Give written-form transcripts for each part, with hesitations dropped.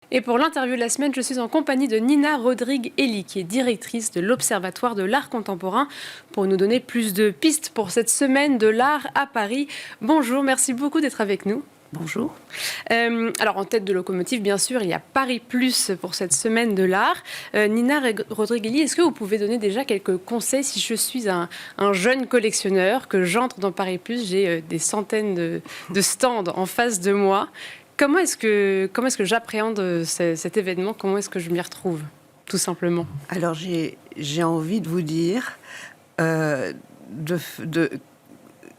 Et pour l'interview de la semaine, je suis en compagnie de Nina Rodrigue-Elie, qui est directrice de l'Observatoire de l'art contemporain, pour nous donner plus de pistes pour cette semaine de l'art à Paris. Bonjour, merci beaucoup d'être avec nous. Bonjour. Alors, en tête de locomotive, bien sûr, il y a Paris Plus pour cette semaine de l'art. Nina Rodrigue-Elie, est-ce que vous pouvez donner déjà quelques conseils si je suis un jeune collectionneur, que j'entre dans Paris Plus, j'ai des centaines de stands en face de moi. Comment est-ce que j'appréhende cet événement? Comment est-ce que je m'y retrouve, tout simplement? Alors, j'ai envie de vous dire,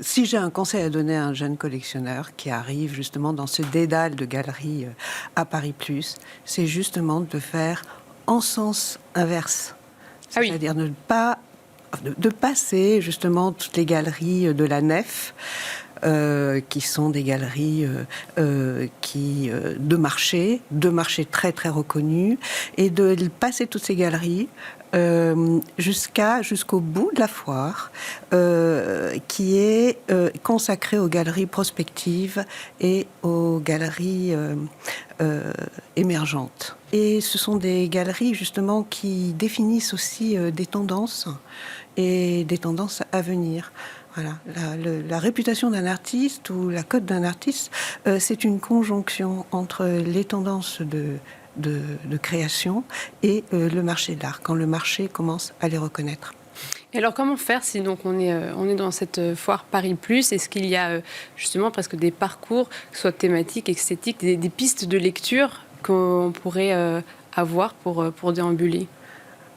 si j'ai un conseil à donner à un jeune collectionneur qui arrive justement dans ce dédale de galeries à Paris Plus, c'est justement de faire en sens inverse. C'est-à-dire de passer justement toutes les galeries de la nef, qui sont des galeries de marché très très reconnues, et de passer toutes ces galeries jusqu'au bout de la foire, qui est consacrée aux galeries prospectives et aux galeries émergentes. Et ce sont des galeries justement qui définissent aussi des tendances et des tendances à venir. Voilà. La réputation d'un artiste ou la cote d'un artiste, c'est une conjonction entre les tendances de création et le marché de l'art, quand le marché commence à les reconnaître. Et alors, comment faire si donc on est dans cette foire Paris Plus? Est-ce qu'il y a justement presque des parcours, que ce soit thématiques, esthétiques, des pistes de lecture qu'on pourrait avoir pour déambuler?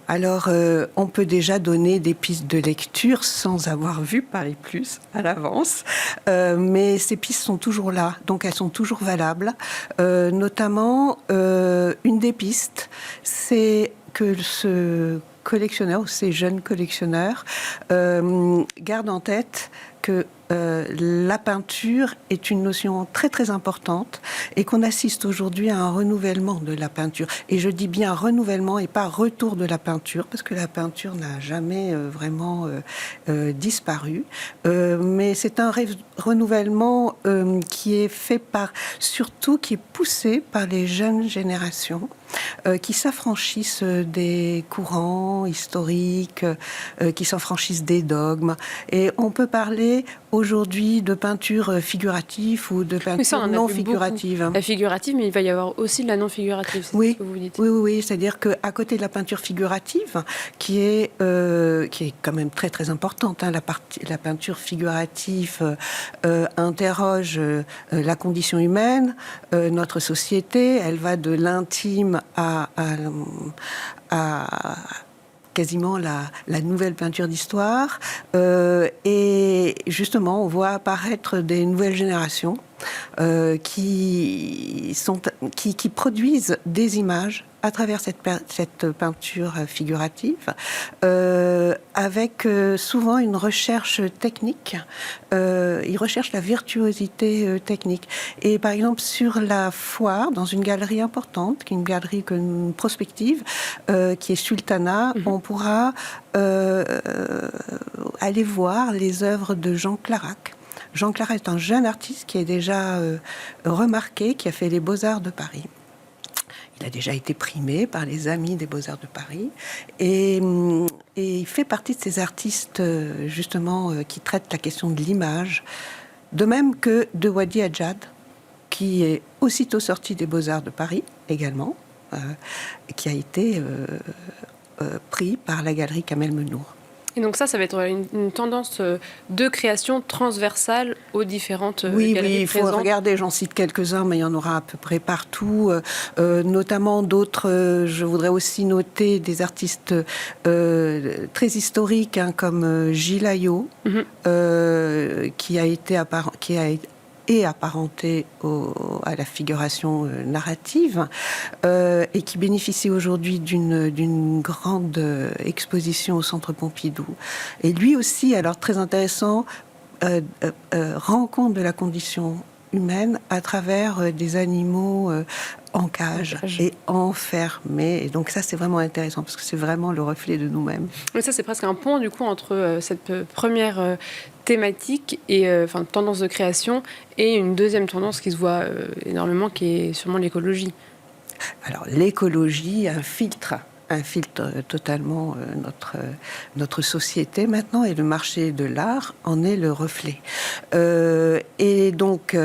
Alors, on peut déjà donner des pistes de lecture sans avoir vu Paris Plus à l'avance, mais ces pistes sont toujours là, donc elles sont toujours valables. Notamment, une des pistes, c'est que ce collectionneur ou ces jeunes collectionneurs gardent en tête que la peinture est une notion très très importante et qu'on assiste aujourd'hui à un renouvellement de la peinture. Et je dis bien renouvellement et pas retour de la peinture, parce que la peinture n'a jamais vraiment disparu. Mais c'est un renouvellement qui est fait surtout qui est poussé par les jeunes générations, qui s'affranchissent des courants historiques, qui s'affranchissent des dogmes. Et on peut parler aujourd'hui de peinture figurative ou de peinture non figurative. La figurative, mais il va y avoir aussi de la non figurative, c'est ce que vous dites. Oui, c'est-à-dire qu'à côté de la peinture figurative, qui est quand même très très importante, hein, la peinture figurative interroge la condition humaine, notre société, elle va de l'intime à quasiment la nouvelle peinture d'histoire, et justement on voit apparaître des nouvelles générations qui produisent des images à travers cette peinture figurative, avec souvent une recherche technique. Ils recherchent la virtuosité technique. Et par exemple, sur la foire, dans une galerie importante, qui est une galerie prospective, qui est Sultana, on pourra aller voir les œuvres de Jean Clarac. Jean Clarac est un jeune artiste qui est déjà remarqué, qui a fait les Beaux-Arts de Paris. Il a déjà été primé par les Amis des Beaux-Arts de Paris. Et il fait partie de ces artistes, justement, qui traitent la question de l'image. De même que de Wadi Hadjad, qui est aussitôt sorti des Beaux-Arts de Paris, également, qui a été pris par la galerie Kamel Menour. Et donc ça va être une tendance de création transversale aux différentes galeries présentes. Oui, il faut regarder, j'en cite quelques-uns, mais il y en aura à peu près partout. Notamment d'autres, je voudrais aussi noter des artistes très historiques, hein, comme Gilles Ayot, qui a été apparenté à la figuration narrative, et qui bénéficie aujourd'hui d'une grande exposition au Centre Pompidou. Et lui aussi, alors très intéressant, rend compte de la condition humaine à travers des animaux en cage et enfermés. Et donc ça, c'est vraiment intéressant parce que c'est vraiment le reflet de nous-mêmes. Mais ça, c'est presque un pont, du coup, entre cette première thématique et tendance de création et une deuxième tendance qui se voit énormément, qui est sûrement l'écologie. Alors, l'écologie infiltre totalement notre société maintenant, et le marché de l'art en est le reflet. Et donc,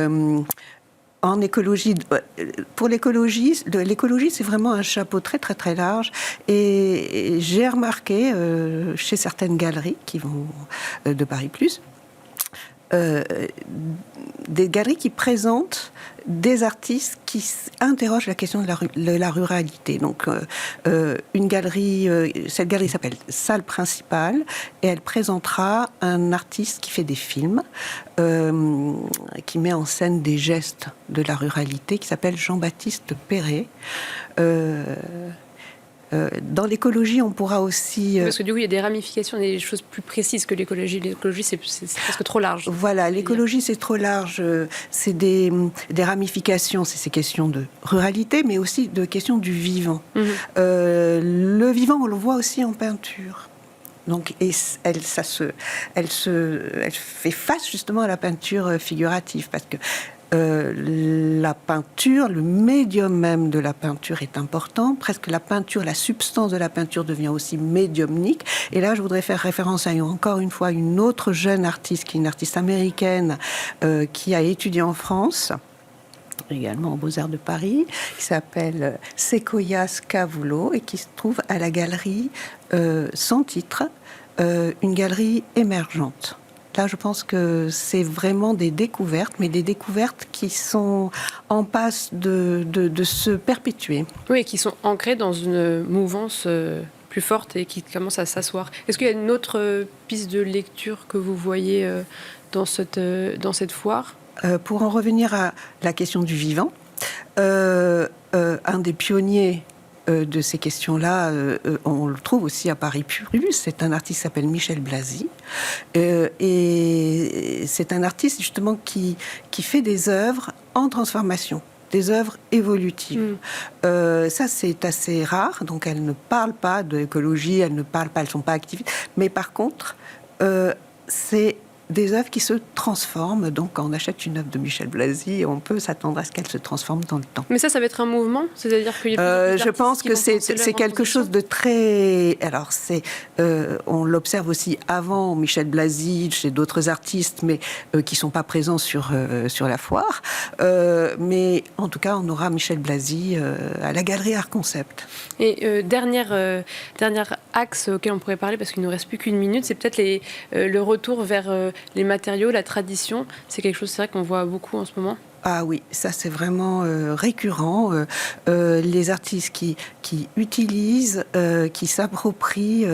en écologie, pour l'écologie, c'est vraiment un chapeau très très très large. Et j'ai remarqué chez certaines galeries qui vont de Paris Plus, des galeries qui présentent des artistes qui interrogent la question de la ruralité. Donc, une galerie, cette galerie s'appelle Salle Principale, et elle présentera un artiste qui fait des films, qui met en scène des gestes de la ruralité, qui s'appelle Jean-Baptiste Perret. Dans l'écologie, on pourra aussi... Parce que du coup, il y a des ramifications, des choses plus précises que l'écologie. L'écologie, c'est presque trop large. Voilà, l'écologie, c'est trop large. C'est des ramifications, c'est ces questions de ruralité, mais aussi de questions du vivant. Le vivant, on le voit aussi en peinture. Donc, et elle fait face justement à la peinture figurative, parce que la peinture, le médium même de la peinture est important. Presque la peinture, la substance de la peinture devient aussi médiumnique. Et là, je voudrais faire référence à encore une fois une autre jeune artiste, qui est une artiste américaine qui a étudié en France, également aux Beaux-Arts de Paris, qui s'appelle Sequoia Scavullo et qui se trouve à la galerie Sans Titre, une galerie émergente. Là, je pense que c'est vraiment des découvertes, mais des découvertes qui sont en passe de se perpétuer. Oui, et qui sont ancrées dans une mouvance plus forte et qui commence à s'asseoir. Est-ce qu'il y a une autre piste de lecture que vous voyez dans cette foire ? Pour en revenir à la question du vivant, un des pionniers de ces questions-là, on le trouve aussi à Paris Plus. C'est un artiste qui s'appelle Michel Blasi. Et c'est un artiste justement qui fait des œuvres en transformation, des œuvres évolutives. Ça, c'est assez rare. Donc, elles ne parlent pas d'écologie, elles ne sont pas activistes. Mais par contre, c'est des œuvres qui se transforment. Donc, quand on achète une œuvre de Michel Blasi, on peut s'attendre à ce qu'elle se transforme dans le temps. Mais ça va être un mouvement ? C'est-à-dire qu'il y a je pense que c'est quelque chose de très... Alors, on l'observe aussi avant Michel Blasi, chez d'autres artistes, mais qui ne sont pas présents sur la foire. Mais en tout cas, on aura Michel Blasi à la Galerie Art Concept. Et dernier axe auquel on pourrait parler, parce qu'il ne nous reste plus qu'une minute, c'est peut-être le retour vers les matériaux, la tradition. C'est quelque chose, c'est vrai qu'on voit beaucoup en ce moment. Ah oui, ça c'est vraiment récurrent. Les artistes qui utilisent, qui s'approprient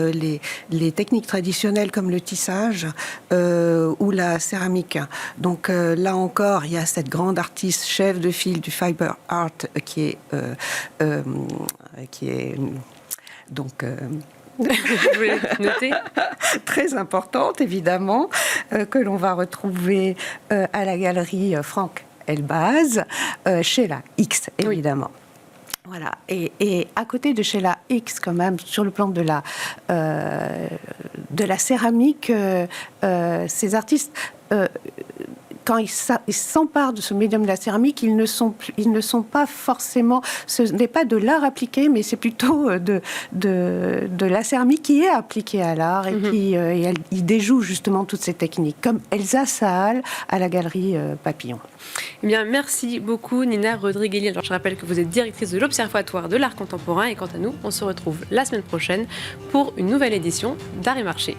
les techniques traditionnelles comme le tissage ou la céramique. Donc là encore, il y a cette grande artiste chef de file du fiber art qui est donc... Je voulais noter. Très importante, évidemment, que l'on va retrouver à la galerie Franck Elbaz, chez la X, évidemment. Oui. Voilà. Et à côté de chez la X, quand même, sur le plan de la céramique, ces artistes... quand ils s'emparent de ce médium de la céramique, ils ne sont pas forcément... Ce n'est pas de l'art appliqué, mais c'est plutôt de la céramique qui est appliquée à l'art et ils déjouent justement toutes ces techniques, comme Elsa Sahal à la galerie Papillon. Eh bien, merci beaucoup Nina Rodriguelli. Alors, je rappelle que vous êtes directrice de l'Observatoire de l'art contemporain et quant à nous, on se retrouve la semaine prochaine pour une nouvelle édition d'Art et Marché.